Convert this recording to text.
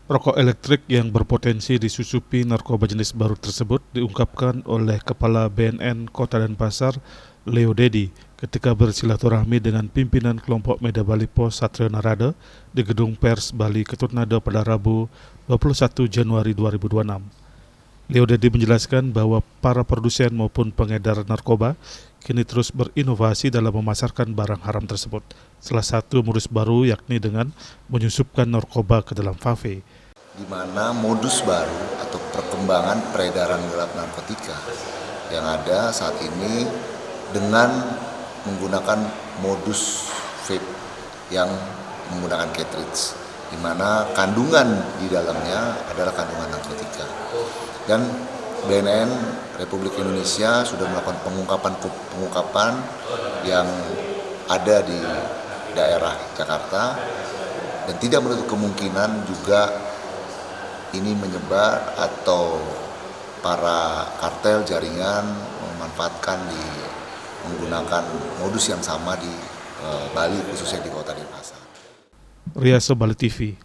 Rokok elektrik yang berpotensi disusupi narkoba jenis baru tersebut diungkapkan oleh Kepala BNN Kota Denpasar, Leo Dedi, ketika bersilaturahmi dengan pimpinan kelompok Meda Bali Pos Satrio Narada di Gedung Pers Bali Ketutnada pada Rabu 21 Januari 2026. Leo Dedi menjelaskan bahwa para produsen maupun pengedar narkoba kini terus berinovasi dalam memasarkan barang haram tersebut. Salah satu modus baru yakni dengan menyusupkan narkoba ke dalam vape. Di mana modus baru atau perkembangan peredaran gelap narkotika yang ada saat ini dengan menggunakan modus vape yang menggunakan cartridge, di mana kandungan di dalamnya adalah kandungan narkotika. Dan BNN Republik Indonesia sudah melakukan pengungkapan yang ada di daerah Jakarta, dan tidak menutup kemungkinan juga ini menyebar atau para kartel jaringan memanfaatkan menggunakan modus yang sama di Bali, khususnya di Kota Denpasar. Riyaso Bali TV.